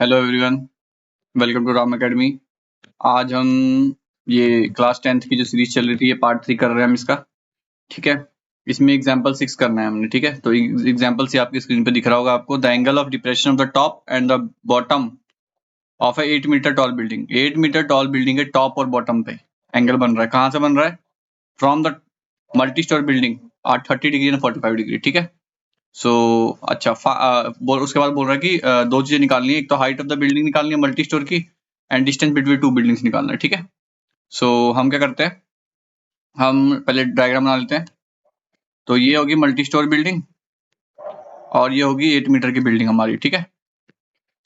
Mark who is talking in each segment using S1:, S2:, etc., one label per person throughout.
S1: Hello everyone, welcome to Ram academy. आज हम ये क्लास 10th की जो सीरीज चल रही थी, ये पार्ट 3 कर रहे हैं हम इसका। ठीक है, इसमें एग्जांपल 6 करना है हमने। ठीक है, तो एग्जांपल से आपकी स्क्रीन पे दिख रहा होगा आपको। The angle of depression of the top and the bottom of a 8 metre tall building. 8 metre tall building के टॉप और बॉटम पे एंगल बन रहा है। कहाँ से बन रहा है? From the multi storey building at 30 degree and 45 degree. ठीक है, सो अच्छा उसके बाद बोल रहा है कि दो चीजें निकालनी है। एक तो हाइट ऑफ द बिल्डिंग निकालनी है मल्टी स्टोर की, and distance between two buildings निकालना है। ठीक है, सो हम क्या करते हैं, हम पहले डायग्राम बना लेते हैं। तो ये होगी मल्टी स्टोर बिल्डिंग और ये होगी 8 मीटर की बिल्डिंग हमारी। ठीक है,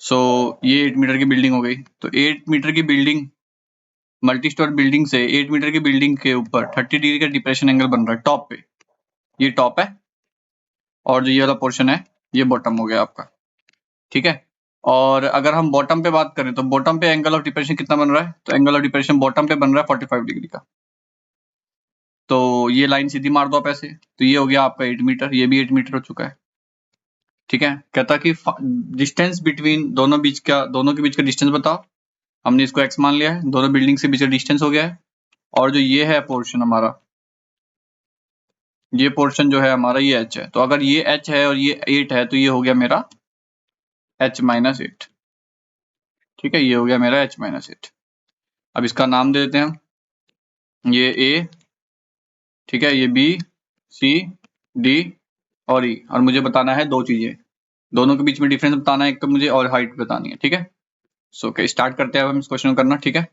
S1: सो ये 8 मीटर की बिल्डिंग हो गई। तो 8 मीटर की बिल्डिंग, मल्टी स्टोर बिल्डिंग से 8 मीटर की बिल्डिंग के ऊपर 30 डिग्री का डिप्रेशन एंगल बन रहा है टॉप पे। ये टॉप है और जो ये वाला पोर्शन है ये बॉटम हो गया आपका। ठीक है, और अगर हम बॉटम पे बात करें तो बॉटम पे एंगल ऑफ डिप्रेशन कितना बन रहा है? तो एंगल ऑफ डिप्रेशन बॉटम पे बन रहा है 45 डिग्री का। तो ये लाइन सीधी मार दो आप ऐसे, तो ये हो गया आपका 8 मीटर, ये भी 8 मीटर हो चुका है। ठीक है, कहता कि डिस्टेंस बिटवीन दोनों के बीच का डिस्टेंस बताओ। हमने इसको x मान लिया है, दोनों बिल्डिंग के बीच का डिस्टेंस हो गया है। और जो ये है पोर्शन हमारा, ये पोर्शन जो है हमारा ये h है। तो अगर ये h है और ये 8 है तो ये हो गया मेरा h माइनस 8। ठीक है, ये हो गया मेरा h माइनस 8। अब इसका नाम दे देते हैं हम, ये a, ठीक है, ये b, c, d और e। और मुझे बताना है दो चीजें, दोनों के बीच में डिफरेंस बताना है एक तो मुझे, और हाइट बतानी है। ठीक है, सो ओके, स्टार्ट करते हैं अब हम इस क्वेश्चन को करना। ठीक है,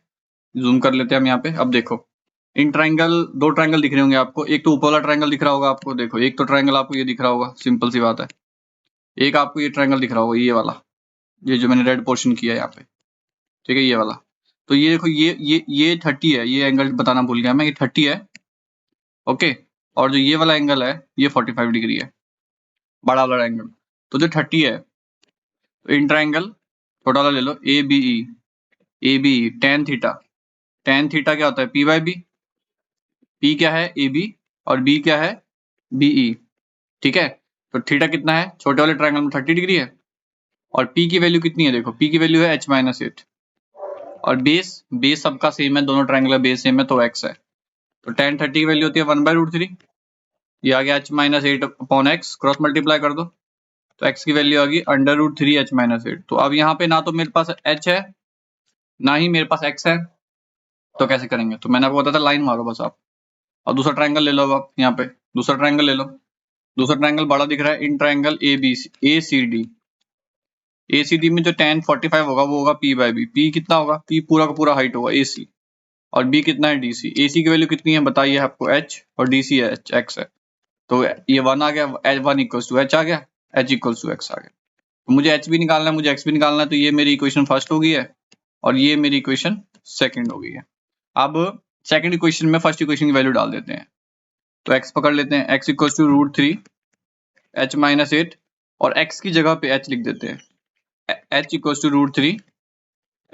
S1: जूम कर लेते हैं हम यहाँ पे। अब देखो, इन ट्राइंगल, दो ट्राइंगल दिख रहे होंगे आपको। एक तो ऊपर वाला ट्राइंगल दिख रहा होगा आपको, देखो एक तो ट्राइंगल आपको ये दिख रहा होगा, सिंपल सी बात है। एक आपको ये ट्राइंगल दिख रहा होगा, ये वाला, ये जो मैंने रेड पोर्शन किया है यहाँ पे। ठीक है, ये वाला। तो ये देखो, ये 30 है, ये एंगल बताना भूल गया मैं, ये 30 है। ओके, और जो ये वाला एंगल है ये 45 डिग्री है, बड़ा वाला एंगल। तो जो 30 है, तो इन ट्राइंगल छोटा वाला ले लो, A B tan theta. Tan theta क्या होता है? P by B. पी क्या है? ए बी, और बी क्या है? बीई। ठीक है, तो थीटा कितना है? छोटे वाले ट्रायंगल में 30 डिग्री है। और पी की वैल्यू कितनी है? देखो पी की वैल्यू है h माइनस 8। और बेस सबका सेम है, दोनों ट्रायंगल का बेस सेम है, तो x है। तो टेन 30 की वैल्यू होती है 1/√3। ये आ गया h minus 8 upon x, cross multiply कर दो तो x की वैल्यू आ गई √3 h माइनस 8। तो अब यहाँ पे ना तो मेरे पास h है ना ही मेरे पास x है, तो कैसे करेंगे? तो मैंने आपको बताया था लाइन मारो बस आप। और दूसरा ट्रायंगल ले लो अब आप, यहाँ पे दूसरा ट्रायंगल ले लो। दूसरा ट्रायंगल बड़ा दिख रहा है, in triangle A C D. ACD में जो tan 45 होगा वो होगा p बाई बी। पी कितना होगा? p पूरा का पूरा हाइट होगा AC। और b कितना है? DC। AC की वैल्यू कितनी है बताइए आपको? h, और DC है h, x है। तो ये 1 आ गया, वन इक्वल्स टू h आ गया, h इक्वल्स टू x आ गया। तो मुझे h भी निकालना है, मुझे x भी निकालना है। तो ये मेरी इक्वेशन फर्स्ट हो गई है और ये मेरी इक्वेशन सेकंड हो गई है। अब सेकंड इक्वेशन में फर्स्ट इक्वेशन की वैल्यू डाल देते हैं। तो x पकड़ लेते हैं, x equals to √3 h minus 8, और x की जगह पे h लिख देते हैं। h equals to √3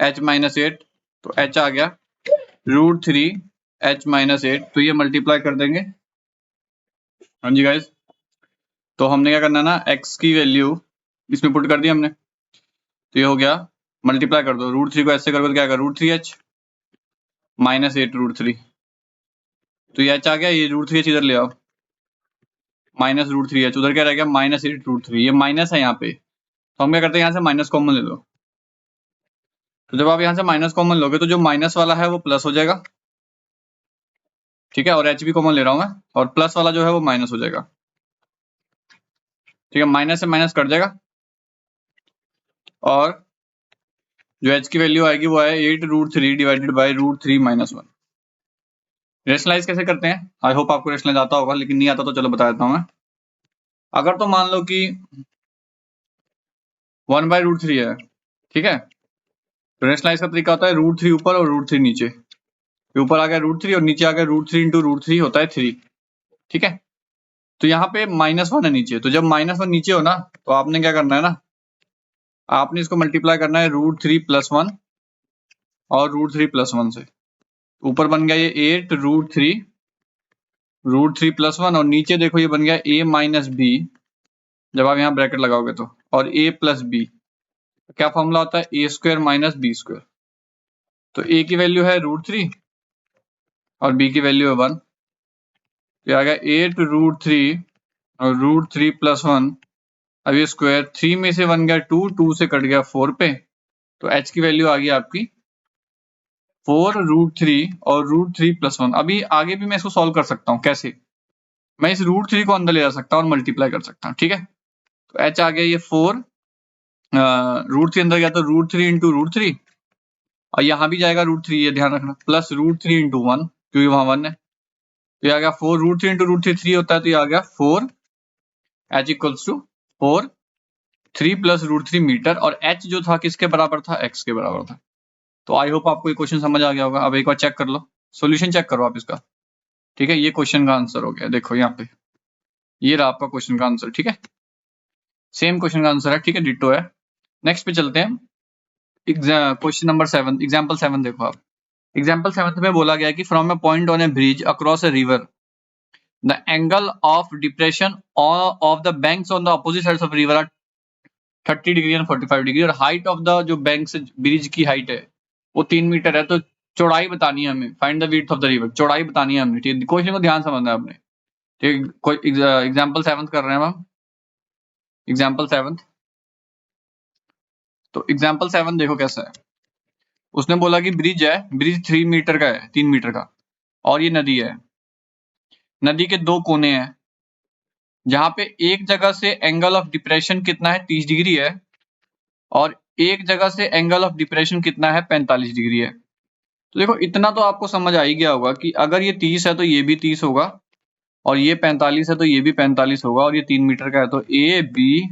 S1: h minus 8, तो h आ गया √3 h माइनस 8। तो ये मल्टीप्लाई कर देंगे। हाँ जी गाइस, तो हमने क्या करना है ना, x की वैल्यू इसमें पुट कर दी हमने। तो ये हो गया, मल्टीप्लाई कर दो, √3 को ऐसे करोगे तो क्या आएगा? √3h minus 8 √3। तो ये h आ गया, ये √3h इधर ले आओ, माइनस √3h, उधर क्या रह गया? माइनस 8 √3। ये माइनस है यहाँ पे, तो हम क्या करते हैं, यहाँ से माइनस कॉमन ले लो। तो जब आप यहाँ से माइनस कॉमन लोगे तो जो माइनस वाला है वो प्लस हो जाएगा। ठीक है, और h भी कॉमन ले रहा हूं मैं, और प्लस वाला जो है वो माइनस हो जाएगा। ठीक है, माइनस से माइनस कट जाएगा, और जो h की वैल्यू आएगी वो है 8 √3 डिवाइडेड बाई √3 माइनस 1। रेशनलाइज कैसे करते हैं? आई होप आपको रेशनलाइज आता होगा, लेकिन नहीं आता तो चलो बता देता हूँ मैं। अगर तो मान लो कि 1/√3 है, ठीक है, तो रेशनलाइज का तरीका होता है √3 ऊपर और √3 नीचे। ऊपर आ गया √3 और नीचे आ गया √3 इंटू √3 होता है 3। ठीक है, तो यहाँ पे -1 है नीचे। तो जब -1 नीचे हो ना, तो आपने क्या करना है ना, आपने इसको मल्टीप्लाई करना है √3 + 1 और √3 + 1 से। ऊपर बन गया ये 8 √3 +1, और नीचे देखो ये बन गया a माइनस बी, जब आप यहाँ ब्रैकेट लगाओगे तो, और a प्लस बी। क्या फॉर्मूला होता है, ए स्क्वायर माइनस बी स्क्वायर। तो ए की वैल्यू है √3 और बी की वैल्यू है 1, तो आ गया 8√3 और √3 + 1। अब ये स्क्वायर 3 में से 1 गया 2, 2 से कट गया 4 पे, तो h की वैल्यू आ गई आपकी 4√3 और √3 + 1। अभी आगे भी मैं इसको सॉल्व कर सकता हूँ। कैसे? मैं इस √3 को अंदर ले जा सकता हूँ और मल्टीप्लाई कर सकता हूँ। ठीक है, तो h आ गया ये 4, √3 अंदर गया तो √3 इंटू √3, और यहाँ भी जाएगा √3, ये ध्यान रखना, प्लस √3 इंटू 1, क्योंकि वहां 1 है, तो ये आ गया 4, √3 इंटू √3 3 होता है, तो ये आ गया 4, h इक्वल्स टू 4, 3 + √3 मीटर, और h जो था किसके बराबर था, x के बराबर था। तो आई होप आपको ये क्वेश्चन समझ आ गया होगा। अब एक बार चेक कर लो, सॉल्यूशन चेक करो आप इसका। ठीक है, ये क्वेश्चन का आंसर हो गया, देखो यहाँ पे ये रहा आपका क्वेश्चन का आंसर। ठीक है, सेम क्वेश्चन का आंसर है। ठीक है, डिटो है। नेक्स्ट पे चलते हैं, क्वेश्चन नंबर 7, एग्जाम्पल 7 देखो आप। एग्जाम्पल 7 में बोला गया कि from a point on a bridge across a river, the angle of depression of the banks on the opposite sides of river are 30 degree and 45 degree, और हाइट ऑफ द जो bank से bridge की height है वो 3 metre है। तो चौड़ाई बतानी है हमें, find the width of the river, चौड़ाई बतानी है हमने। ठीक है, क्वेश्चन को ध्यान समझना है आपने। ठीक, कोई एग्जाम्पल 7 कर रहे हैं हम, एग्जाम्पल 7। तो एग्जाम्पल 7 देखो कैसा है। उसने बोला कि ब्रिज है, ब्रिज 3 मीटर का है, 3 मीटर का, और ये नदी है। नदी के दो कोने हैं, जहां पे एक जगह से एंगल ऑफ डिप्रेशन कितना है, 30 डिग्री है, और एक जगह से एंगल ऑफ डिप्रेशन कितना है, 45 डिग्री है। तो देखो इतना तो आपको समझ आ ही गया होगा कि अगर ये 30 है तो ये भी 30 होगा, और ये 45 है तो ये भी 45 होगा, और ये 3 मीटर का है, तो ए बी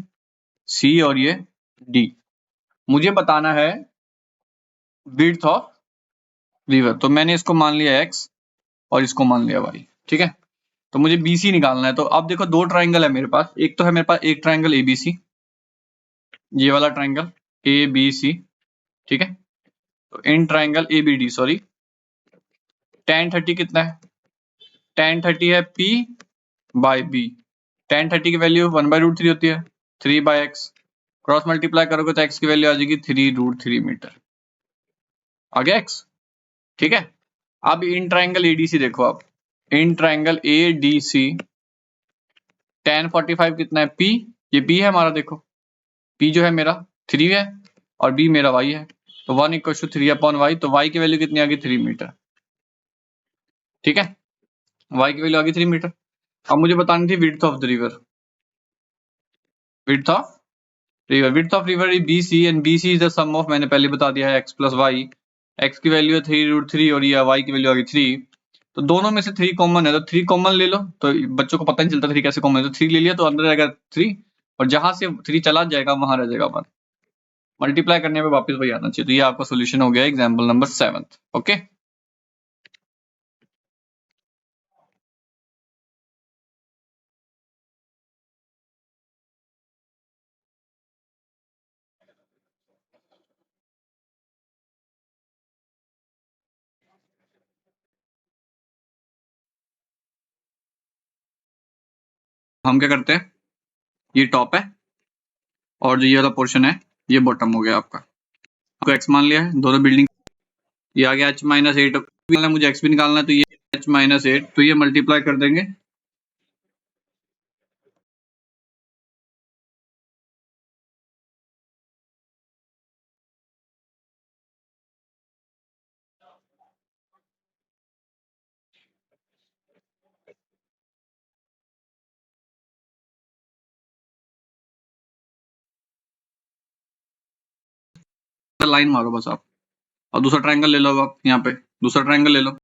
S1: सी और ये डी। मुझे बताना है विड्थ ऑफ रिवर, तो मैंने इसको मान लिया x और इसको मान लिया y। ठीक है, तो मुझे BC निकालना है। तो अब देखो दो ट्राइंगल है मेरे पास, एक तो है मेरे पास एक ट्राइंगल ABC, ये वाला ट्राइंगल ABC। ठीक है, तो in triangle ABD, sorry, tan 30 कितना है, tan 30 है P बाय B। tan 30 की वैल्यू 1/√3 होती है, 3/x, क्रॉस मल्टीप्लाई करोगे तो x की वैल्यू आ जाएगी 3√3 मीटर। आ गया x। ठीक है, अब इन ट्राइंगल ADC देखो आप, इन ट्राइंगल ADC tan 45 कितना है P, ये P है हमारा, देखो P जो है मेरा 3 है और B मेरा y है, तो 1 = 3/y, तो y की वैल्यू कितनी आ गई, 3 मीटर। ठीक है, y की वैल्यू आ गई 3 मीटर। अब मुझे बतानी थी width of the river, width of river, width of river is BC, and BC is the sum of, मैंने पहले बता दिया है, x + y। x की वैल्यू है 3√3 और ये y की वैल्यू आ गई 3, तो दोनों में से 3 कॉमन है, तो 3 कॉमन ले लो। तो बच्चों को पता नहीं चलता 3 कैसे कॉमन है, तो 3 ले लिया तो अंदर रहेगा 3, और जहां से 3 चला जाएगा वहां रह जाएगा 1। मल्टीप्लाई करने पे वापस वही आना चाहिए। तो ये आपका सोल्यूशन हो गया एग्जाम्पल नंबर 7। ओके, हम क्या करते हैं, ये टॉप है और जो ये वाला पोर्शन है ये बॉटम हो गया आपका। आपको x मान लिया है, दोनों बिल्डिंग, ये आ गया h-8, मुझे x भी निकालना है, तो ये h-8, तो ये मल्टीप्लाई कर देंगे लाइन मारो बस आप, और दूसरा ट्रायंगल ले लो अब आप, यहाँ पे दूसरा ट्रायंगल ले लो।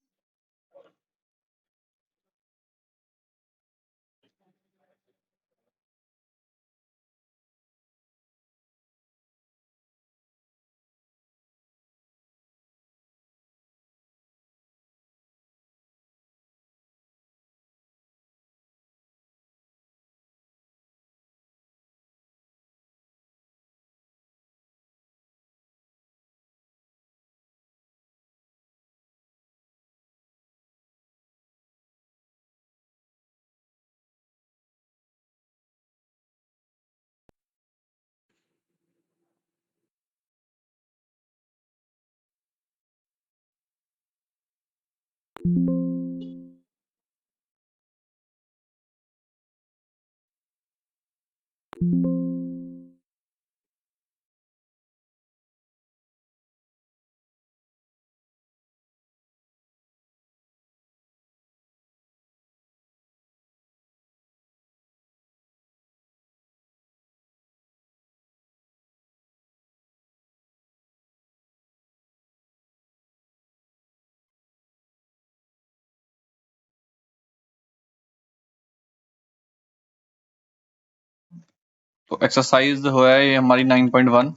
S1: तो एक्सरसाइज हो है ये हमारी 9.1।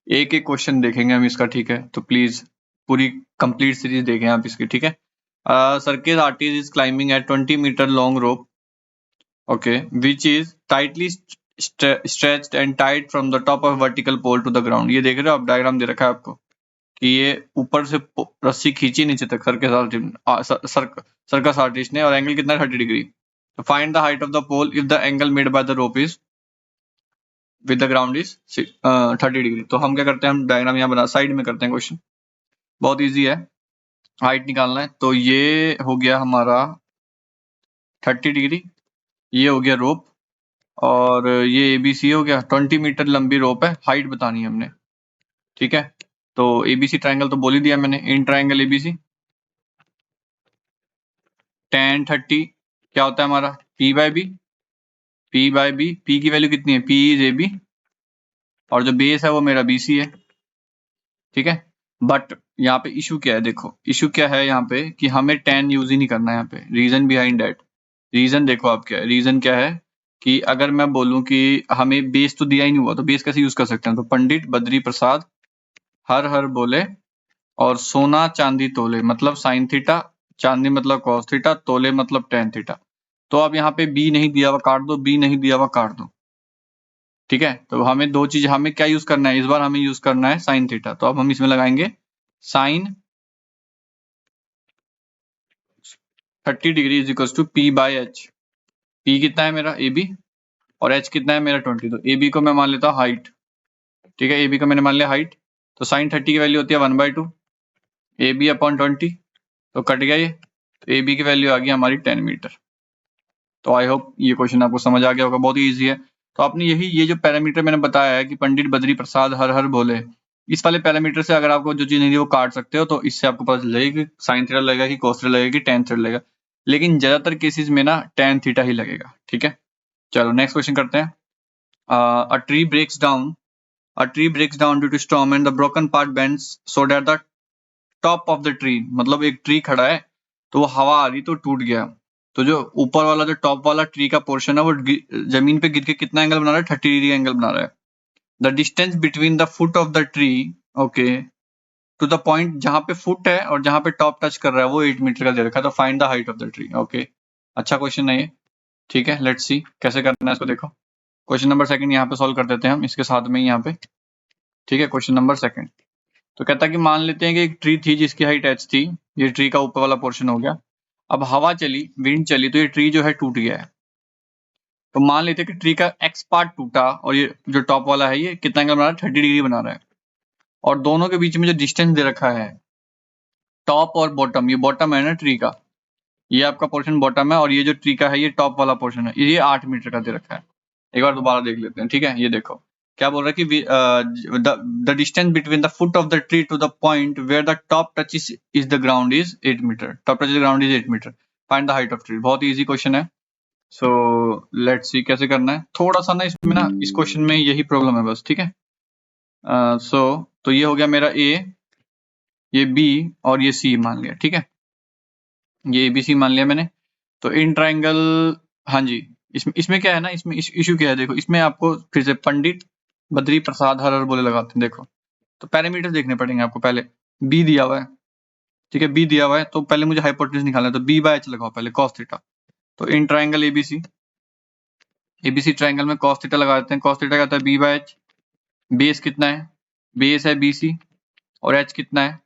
S1: एक एक क्वेश्चन देखेंगे हम इसका, ठीक है? तो प्लीज पूरी कंप्लीट सीरीज देखें आप इसकी, ठीक है? Circus artist is climbing at 20 metre long rope, okay, which is tightly stretched and tied from the top of vertical pole to the ground। ये देख रहे हो आप, डायग्राम दे रखा है आपको कि ये ऊपर से रस्सी खींची नीचे तक सर्कस आर्टिस्ट ने, और एंगल कितना है 30 डिग्री। तो find the height of the pole if the angle made by the rope is with the ground is 30 degree. तो हम क्या करते हैं, हम डायग्राम यहाँ बना साइड में करते हैं क्वेश्चन, बहुत ईजी है। हाइट निकालना है, तो ये हो गया हमारा 30 डिग्री, ये हो गया रोप, और ये एबीसी हो गया। 20 मीटर लंबी रोप है, हाइट बतानी है हमने, ठीक है? तो एबीसी ट्रायंगल तो बोल ही दिया मैंने, इन ट्रायंगल एबीसी tan 30 क्या होता है हमारा, पी बाय बी। पी की वैल्यू कितनी है, पी इज ए बी, और जो बेस है वो मेरा बीसी है, ठीक है? बट यहाँ पे इशू क्या है, देखो इशू क्या है यहाँ पे कि हमें tan यूज ही नहीं करना है यहाँ पे। रीजन बिहाइंड दैट, रीजन देखो आप क्या है, रीजन क्या है कि अगर मैं बोलूं कि हमें बेस तो दिया ही नहीं हुआ, तो बेस कैसे यूज कर सकते हैं? तो पंडित बद्री प्रसाद हर हर बोले और सोना चांदी तोले, मतलब साइन थीटा, चांदी मतलब कॉस थीटा, तोले मतलब टेन थीटा। तो अब यहाँ पे बी नहीं दिया हुआ काट दो, बी नहीं दिया हुआ काट दो, ठीक है? तो हमें दो चीज, हमें क्या यूज करना है इस बार, हमें यूज करना है साइन थीटा। तो अब हम इसमें लगाएंगे sine 30 degree is equal to P by H. P कितना है मेरा, ए बी, और एच कितना है मेरा 20। तो ए बी को मैं मान लेता हूँ हाइट, ठीक है? ए बी को मैंने मान लिया हाइट, तो साइन 30 की वैल्यू होती है 1/2 ए बी अपॉन 20, तो कट गया ये, तो ए बी की वैल्यू आ गई हमारी 10 मीटर। तो आई होप ये क्वेश्चन आपको समझ आ गया होगा, बहुत ही ईजी है। तो आपने यही ये जो पैरामीटर मैंने बताया है कि पंडित बद्री प्रसाद हर हर बोले, इस वाले पैरामीटर से अगर आपको जो चीज नहीं वो काट सकते हो, तो इससे आपको पता लगेगा कि साइन थीटा लगेगा कि कोस थीटा लगेगा कि टेन थीटा लगेगा। लेकिन ज्यादातर केसेस में ना टेन थीटा ही लगेगा, ठीक है? चलो नेक्स्ट क्वेश्चन करते हैं। A tree breaks down A tree breaks down due to storm and the broken part bends so that the top of the tree, मतलब एक ट्री खड़ा है तो वो हवा आ रही तो टूट गया, तो जो ऊपर वाला जो टॉप वाला ट्री का पोर्शन है वो जमीन पे गिर के कितना एंगल बना रहा है, 30 डिग्री एंगल बना रहा है। The distance between the foot of the tree, okay, to the point जहां पे फुट है और जहां पे टॉप टच कर रहा है वो 8 मीटर का दे रखा है। तो find the height of the tree, okay. अच्छा क्वेश्चन है ये, ठीक है? लेट्स सी कैसे करना है इसको, देखो क्वेश्चन नंबर सेकंड यहाँ पे सॉल्व कर देते हैं हम इसके साथ में ही यहाँ पे, ठीक है? क्वेश्चन नंबर सेकंड तो कहता है कि मान लेते हैं कि एक ट्री थी जिसकी हाइट h थी, ये ट्री का ऊपर वाला पोर्शन हो गया। अब हवा चली, विंड चली, तो ये ट्री जो है टूट गया है। तो मान लेते हैं कि ट्री का एक्स पार्ट टूटा और ये जो टॉप वाला है ये कितना एंगल बना रहा है, 30 डिग्री बना रहा है। और दोनों के बीच में जो डिस्टेंस दे रखा है टॉप और बॉटम, ये बॉटम है ना ट्री का, ये आपका पोर्शन बॉटम है, और ये जो ट्री का है ये टॉप वाला पोर्शन है, ये 8 मीटर का दे रखा है। एक बार दोबारा देख लेते हैं, ठीक है? ये देखो क्या बोल रहा है कि the distance between the foot of the tree to the point where the top touches is the ground is 8 metre. Top touch the ground is 8 metre, find the height of tree. बहुत easy question है। So let's see कैसे करना है। थोड़ा सा ना इसमें ना इस क्वेश्चन में यही प्रॉब्लम है बस, ठीक है? तो ये हो गया मेरा ए, ये बी और ये सी मान लिया, ठीक है? ये एबीसी मान लिया मैंने। तो इन ट्राइंगल, हाँ जी, इसमें क्या है ना, इसमें इशू क्या है, देखो इसमें आपको फिर से पंडित बद्री प्रसाद हर हर बोले लगाते हैं। देखो तो पैरामीटर देखने पड़ेंगे आपको, पहले बी दिया हुआ है, ठीक है? बी दिया हुआ है तो पहले मुझे हाइपोटेन्यूज निकालना है, तो बी बाय एच लगाओ पहले, कॉस थीटा। तो in triangle ABC, ABC triangle में कॉस थीटा लगा देते हैं। कॉस थीटा क्या होता है, बी बाय एच। बेस कितना है, बेस है बीसी, और एच कितना है,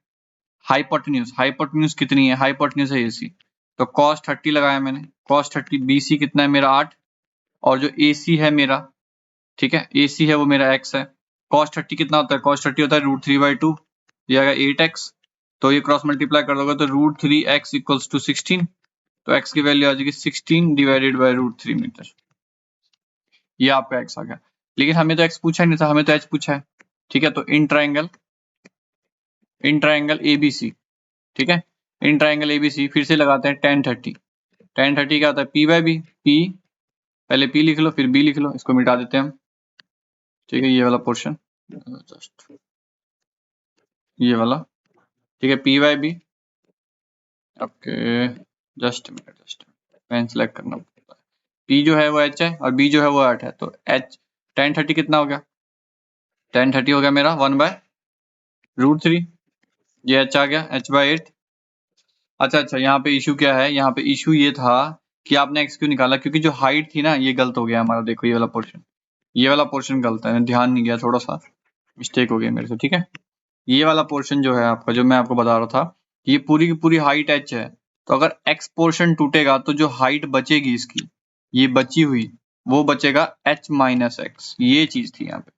S1: हाइपोटेन्यूज। हाइपोटेन्यूज कितनी है, हाइपोटेन्यूज है एसी। तो कॉस 30 लगाया मैंने, कॉस 30, बीसी कितना है मेरा 8, और जो AC है मेरा, ठीक है, AC है वो मेरा x है। cos 30 कितना होता है, cos 30 होता है √3/2, ये आएगा 8x, तो ये क्रॉस मल्टीप्लाई कर दोगे तो √3x इक्वल्स टू 16, तो x की वैल्यू आ जाएगी 16 डिवाइडेड बाय √3 मीटर। ये आपका x आ गया, लेकिन हमें तो x पूछा ही नहीं था, हमें तो h पूछा है। ठीक है, तो इन ट्राइंगल ABC, ठीक है, इन ट्राइंगल ABC फिर से लगाते हैं tan 30। tan 30 क्या होता है, p/b, p पहले p लिख लो फिर b लिख लो, इसको मिटा देते हैं हम। ठीक है, ये वाला पोर्शन जस्ट ये वाला, ठीक है, p/b। Okay, just minute pen select करना पड़ता है। p जो है वो h है और b जो है वो 8 है, तो h tan 30 कितना हो गया, tan 30 हो गया मेरा 1/√3, ये h आ गया h/8। अच्छा, यहाँ पे इशू क्या है, यहाँ पे इशू ये था कि आपने x क्यों निकाला, क्योंकि जो हाइट थी ना ये गलत हो गया हमारा। देखो ये वाला पोर्शन गलत है, ध्यान नहीं गया, थोड़ा सा मिस्टेक हो गया मेरे से। ठीक है, ये वाला पोर्शन जो है आपका, जो मैं आपको बता रहा था, ये पूरी की पूरी हाइट h है, तो अगर x पोर्शन टूटेगा तो जो हाइट बचेगी इसकी, ये बची हुई, वो बचेगा h माइनस x, ये चीज थी यहाँ पे।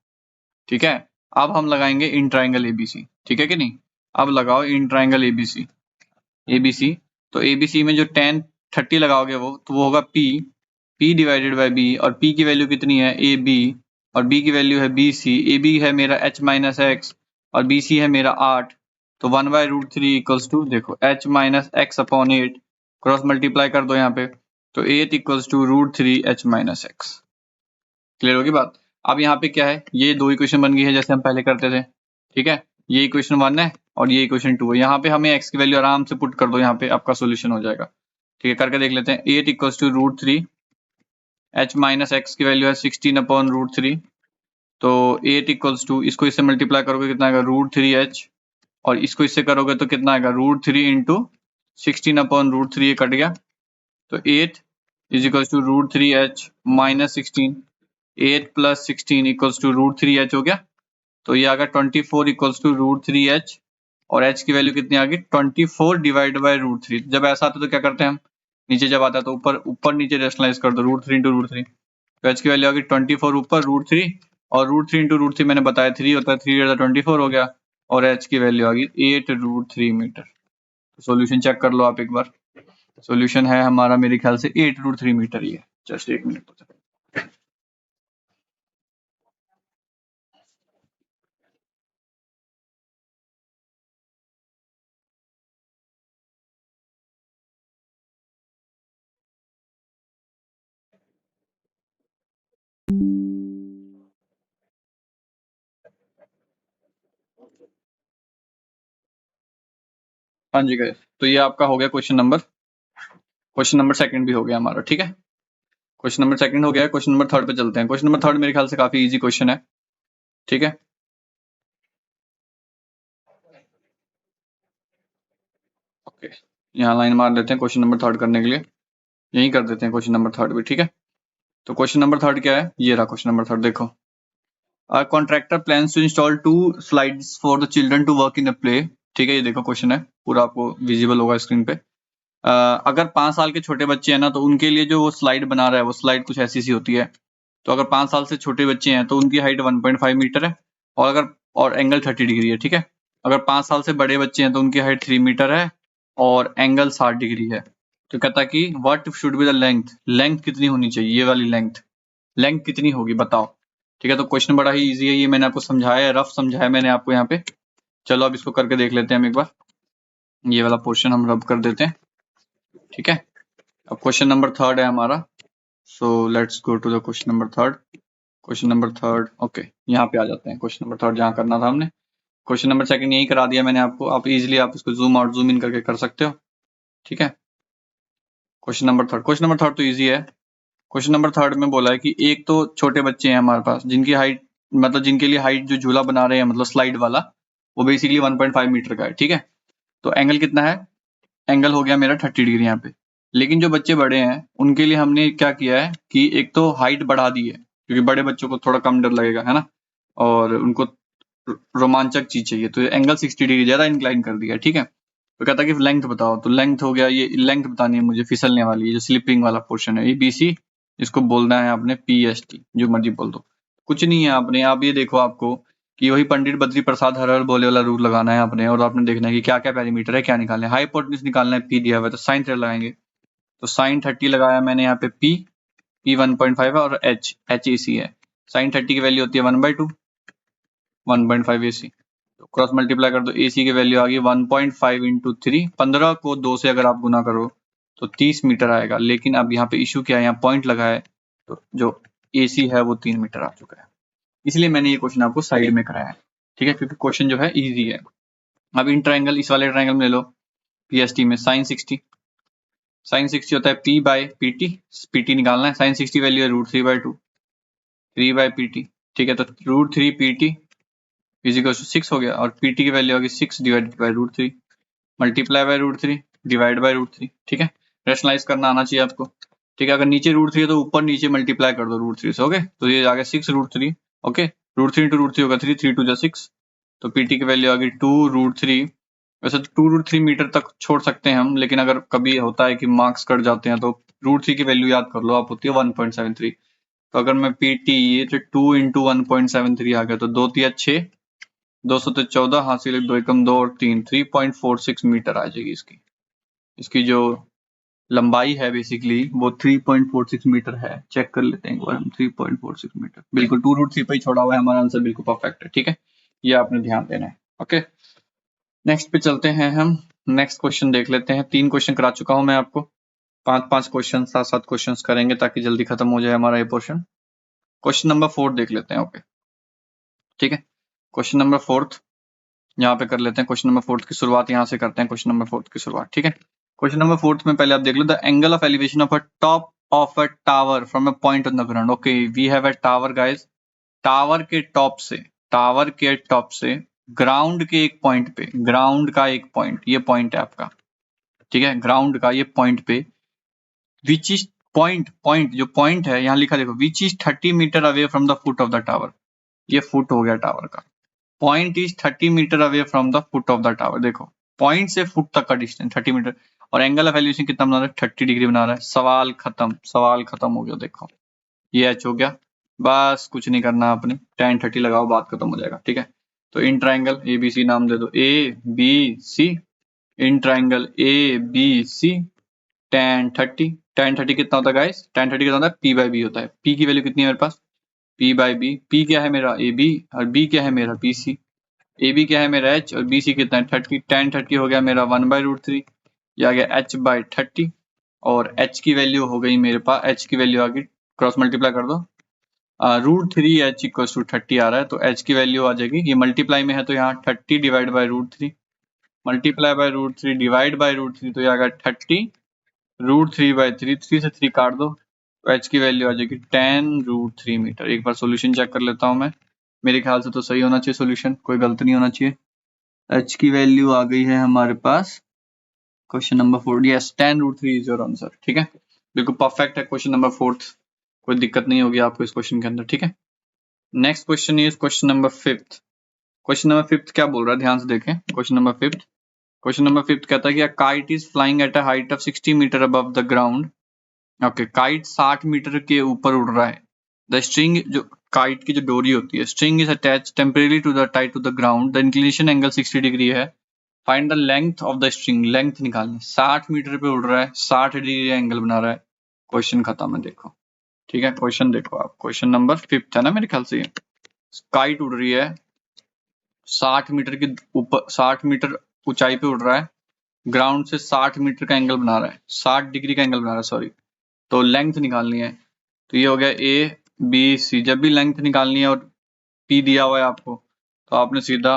S1: ठीक है, अब हम लगाएंगे इन ट्राइंगल ABC, ठीक है कि नहीं। अब लगाओ इन ट्राइंगल ABC, तो ABC में जो tan 30 लगाओगे वो होगा p डिवाइडेड बाय b, और p की वैल्यू कितनी है AB, और b की वैल्यू है BC। AB है मेरा h माइनस x और BC है मेरा 8, तो 1/√3 इक्वल्स टू, देखो h minus x upon 8, cross multiply कर दो यहाँ पे, तो 8 equals to √3 h minus x। Clear होगी बात। अब यहाँ पे क्या है, ये दो इक्वेशन बन गई है जैसे हम पहले करते थे। ठीक है, ये इक्वेशन 1 है और ये इक्वेशन 2 है। यहाँ पे हमें x की वैल्यू आराम से पुट कर दो, यहाँ पे आपका सोल्यूशन हो जाएगा। ठीक है, करके देख लेते हैं। 8 equals to √3, h minus x की वैल्यू है 16 अपॉन √3, तो 8 इक्वल्स टू, इसको इससे मल्टीप्लाई करोगे कितना आएगा √3h, और इसको इससे करोगे तो कितना आएगा √3 इंटू 16 अपॉन √3, ये कट गया, तो 8 is equals to √3h minus 16, 8 plus 16 equals to √3h हो गया, तो ये आ गया 24 इक्वल्स टू √3h, और h की वैल्यू कितनी आ गई 24 डिवाइड बाय √3। जब ऐसा आता है तो क्या करते हैं हम, नीचे जब आता है तो ऊपर नीचे रेशनलाइज कर दो, √3 इंटू √3, तो h की वैल्यू आ गई 24 ऊपर √3, और √3 इंटू √3 मैंने बताया 3 होता है, 3 24 हो गया, और h की वैल्यू आ गई 8√3 मीटर। सॉल्यूशन चेक कर लो आप एक बार, सॉल्यूशन है हमारा मेरे ख्याल से 8√3 मीटर ही है। जस्ट एक मिनट। हाँ जी गाइस, तो ये आपका हो गया क्वेश्चन नंबर सेकंड भी हो गया हमारा। ठीक है, क्वेश्चन नंबर सेकंड हो गया, क्वेश्चन नंबर थर्ड पे चलते हैं। क्वेश्चन नंबर थर्ड मेरे ख्याल से काफी इजी क्वेश्चन है। ठीक है, ओके, यहाँ लाइन मार देते हैं क्वेश्चन नंबर थर्ड करने के लिए, यही कर देते हैं क्वेश्चन नंबर थर्ड भी। ठीक है, तो क्वेश्चन नंबर थर्ड क्या है, ये रहा क्वेश्चन नंबर थर्ड। देखो, A contractor plans to install 2 slides for the children to work in a play। ठीक है, ये देखो क्वेश्चन है, पूरा आपको विजिबल होगा स्क्रीन पे। अगर 5 साल के छोटे बच्चे हैं ना, तो उनके लिए जो वो स्लाइड बना रहा है, वो स्लाइड कुछ ऐसी सी होती है। तो अगर 5 साल से छोटे बच्चे हैं तो उनकी हाइट 1.5 मीटर है, और एंगल 30 डिग्री है। ठीक है, अगर 5 साल से बड़े बच्चे हैं तो उनकी हाइट 3 मीटर है और एंगल 60 डिग्री है। तो कहता है कि what should be the length कितनी होनी चाहिए, ये वाली लेंथ कितनी होगी बताओ। ठीक है, तो क्वेश्चन बड़ा ही इजी है, ये मैंने आपको समझाया है, रफ समझाया मैंने आपको यहाँ पे। चलो अब इसको करके देख लेते हैं हम एक बार, ये वाला पोर्शन हम रब कर देते हैं। ठीक है, अब क्वेश्चन नंबर थर्ड है हमारा, so let's go to the question number third. Question number third, okay, यहाँ पे आ जाते हैं। क्वेश्चन नंबर थर्ड जहाँ करना था हमने, क्वेश्चन नंबर सेकंड यही करा दिया मैंने आपको, आप इजीली आप इसको जूम आउट जूम इन करके कर सकते हो। ठीक है, क्वेश्चन नंबर थर्ड तो इजी है। क्वेश्चन नंबर थर्ड में बोला है कि एक तो छोटे बच्चे हैं हमारे पास, जिनकी हाइट, मतलब जिनके लिए हाइट जो झूला बना रहे हैं, मतलब स्लाइड वाला, वो बेसिकली 1.5 मीटर का है। ठीक है, तो एंगल कितना है, एंगल हो गया मेरा 30 डिग्री यहाँ पे। लेकिन जो बच्चे बड़े हैं उनके लिए हमने क्या किया है कि एक तो हाइट बढ़ा दी है, क्योंकि बड़े बच्चों को थोड़ा कम डर लगेगा, है ना, और उनको रोमांचक चीज चाहिए, तो एंगल 60 डिग्री ज्यादा इंक्लाइन कर दिया है। ठीक है, तो कहता है कि लेंथ बताओ, तो लेंथ हो गया, ये लेंथ बतानी है मुझे, फिसलने वाली, ये जो स्लिपिंग वाला पोर्शन है, ये BC, इसको बोलना है आपने PST, जो मर्जी बोल दो, कुछ नहीं है आपने। आप ये देखो आपको कि वही पंडित बद्री प्रसाद हर हर बोले वाला रूल लगाना है आपने, और आपने देखना है कि क्या क्या पैरामीटर है, क्या निकालना है। हाइपोटेन्यूज निकालना है, पी दिया हुआ है तो साइन 30 लगाएंगे। तो साइन 30 लगाया मैंने यहाँ पे, पी 1.5 है और एच ए सी है। साइन 30 की वैल्यू होती है 1/2, 1.5 AC। तो क्रॉस मल्टीप्लाई कर दो, AC की वैल्यू आ गई 1.5 इंटू 3। 15 को 2 से अगर आप गुना करो तो 30 मीटर आएगा। लेकिन अब यहाँ पे इशू क्या है, यहाँ पॉइंट लगा है तो जो AC है वो 3 मीटर आ चुका है। इसलिए मैंने ये क्वेश्चन आपको साइड में कराया है, ठीक है, क्योंकि क्वेश्चन जो है इजी है। अब इन ट्राइंगल, इस वाले ट्राइंगल में ले लो PST में साइन 60। साइन 60 होता है P/PT, PT निकालना है। साइन 60 वैल्यू है √3/2, 3/PT, ठीक है। तो √3PT इजिकल टू 6 हो गया, और PT की वैल्यू होगी 6 divided by √3 multiply by √3 divide by √3, ठीक है। रेशनलाइज करना आना चाहिए आपको, ठीक है। अगर नीचे √3 है तो ऊपर नीचे मल्टीप्लाई कर दो √3 से, ओके। तो ये आ गया 6 √3, ओके। √3 इंटू √3 होगा 3, 3 2 6। तो PT की वैल्यू आ गई 2 √3। वैसे तो 2 √3 मीटर तक छोड़ सकते हैं हम, लेकिन अगर कभी होता है कि मार्क्स कट जाते हैं तो √3 की वैल्यू याद कर लो आप, होती है 1.73। तो अगर मैं PT ये तो 2 इंटू 1.73 आ गया, तो 2 3 6, 200 तो 14, हासिल 2 एकम 2 और 3, 3.46 मीटर आ जाएगी इसकी। इसकी जो लंबाई है बेसिकली वो 3.46 मीटर है। चेक कर लेते हैं एक बार हम, 3.46 मीटर, बिल्कुल 2 √3 पे ही छोड़ा हुआ है, हमारा आंसर बिल्कुल परफेक्ट है, ठीक है। ये आपने ध्यान देना है, ओके। नेक्स्ट पे चलते हैं हम, नेक्स्ट क्वेश्चन देख लेते हैं। 3 क्वेश्चन करा चुका हूं मैं आपको, 5-5 क्वेश्चन, 7-7 क्वेश्चन करेंगे ताकि जल्दी खत्म हो जाए हमारा ये पोर्शन। क्वेश्चन नंबर 4 देख लेते हैं, ओके, ठीक है। क्वेश्चन नंबर 4 यहाँ पे कर लेते हैं। क्वेश्चन नंबर 4 की शुरुआत यहाँ से करते हैं, क्वेश्चन नंबर 4 की शुरुआत, ठीक है। क्वेश्चन नंबर 4 में पहले आप देख लो, the angle of elevation of a top of a tower from a point on the ground. Okay, we have a tower guys. Tower के टॉप से, टावर के टॉप से ग्राउंड के एक पॉइंट पे, ग्राउंड का एक पॉइंट, ये पॉइंट है आपका, ठीक है, ग्राउंड का ये पॉइंट पे, विच इज पॉइंट जो पॉइंट है यहाँ लिखा देखो, which is 30 metre away from the foot of the tower. ये फुट हो गया टावर का। Point is 30 metre away from the foot of the tower. देखो पॉइंट से फुट तक का डिस्टेंस 30 मीटर, और एंगल ऑफ एलिवेशन कितना बना रहा है, 30 डिग्री बना रहा है। सवाल खत्म, सवाल खत्म हो गया। देखो ये एच हो गया, बस कुछ नहीं करना आपने, tan 30 लगाओ, बात खत्म हो जाएगा, ठीक है। तो इन ट्राइंगल ABC नाम दे दो, ABC, in triangle ABC, tan 30। tan 30 कितना होता है गाइस, tan 30 कितना होता है, P/B होता है। P की वैल्यू कितनी है मेरे पास, P/B। P क्या है मेरा, AB, और B क्या है मेरा, BC। AB क्या है मेरा, H, और BC कितना है, 30। tan 30 हो गया मेरा 1/√3, ये आ गया H/30, और H की वैल्यू हो गई मेरे पास, H की वैल्यू आ गई, क्रॉस मल्टीप्लाई कर दो, √3H = 30 आ रहा है, तो H की वैल्यू आ जाएगी, ये मल्टीप्लाई में है तो यहाँ 30 divide by √3, multiply by √3 divide by √3, तो ये आ गया 30 √3/3, 3 से 3 काट दो, तो H की वैल्यू आ जाएगी 10√3 मीटर। एक बार सोल्यूशन चेक कर लेता हूँ मैं, मेरे ख्याल से तो सही होना चाहिए सोल्यूशन, कोई गलत नहीं होना चाहिए। H की वैल्यू आ गई है हमारे पास, question number 4, yes 10√3 is your answer, ठीक है, बिल्कुल परफेक्ट है क्वेश्चन नंबर 4, कोई दिक्कत नहीं होगी आपको इस क्वेश्चन के अंदर, ठीक है। Next question is question number 5। Question number 5 क्या बोल रहा है, ध्यान से देखें। क्वेश्चन नंबर 5, क्वेश्चन नंबर 5 कहता है कि a kite is flying at a height of 60 metre above the ground। Okay, kite 60 metre के ऊपर उड़ रहा है। द स्ट्रिंग, जो काइट की जो डोरी होती है, string is attach temporary to the tight to the ground, the inclination angle 60 degree है। Find the length of the string, length निकालनी। 60 मीटर पे उड़ रहा है, 60 डिग्री एंगल बना रहा है, क्वेश्चन खत्म है। देखो ठीक है, क्वेश्चन देखो आप, क्वेश्चन नंबर 5 है ना मेरे ख्याल से। ये काइट उड़ रही है 60 मीटर के ऊपर, 60 मीटर ऊंचाई पे उड़ रहा है, ग्राउंड से 60 मीटर का एंगल बना रहा है, 60 डिग्री का एंगल बना रहा है, सॉरी। तो लेंथ निकालनी है, तो ये हो गया ABC। जब भी लेंथ निकालनी है और P दिया हुआ है आपको, तो आपने सीधा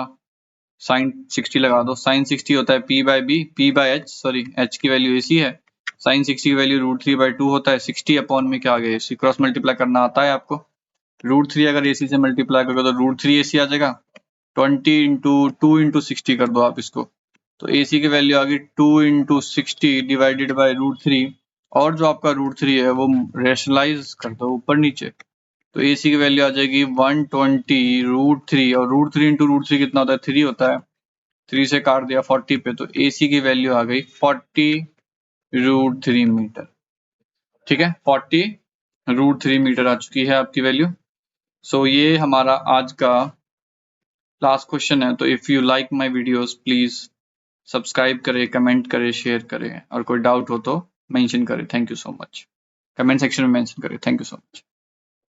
S1: साइन 60 लगा दो। साइन 60 होता है P/H, सॉरी H की वैल्यू AC है, साइन 60 की वैल्यू √3/2 होता है। 60 अपॉन में क्या आ गया, AC, क्रॉस मल्टीप्लाई करना आता है आपको। √3 अगर AC से मल्टीप्लाई करोगे तो √3AC आ जाएगा। 20 इंटू 2 इंटू 60 कर दो आप इसको, तो AC की वैल्यू आ गई 2 इंटू 60 डिवाइडेड बाई √3, और जो आपका √3 है वो रेशनलाइज कर दो ऊपर नीचे, तो AC की वैल्यू आ जाएगी 120 √3, और √3 इंटू √3 कितना होता है, 3 होता है, 3 से काट दिया 40 पे, तो AC की वैल्यू आ गई 40 √3 मीटर, ठीक है, 40 √3 मीटर आ चुकी है आपकी वैल्यू। सो ये हमारा आज का लास्ट क्वेश्चन है, तो if you like my videos please subscribe करें, कमेंट करें, शेयर करें, और कोई डाउट हो तो मेंशन करें। Thank you so much. Comment section में मेंशन करें। Thank you so much.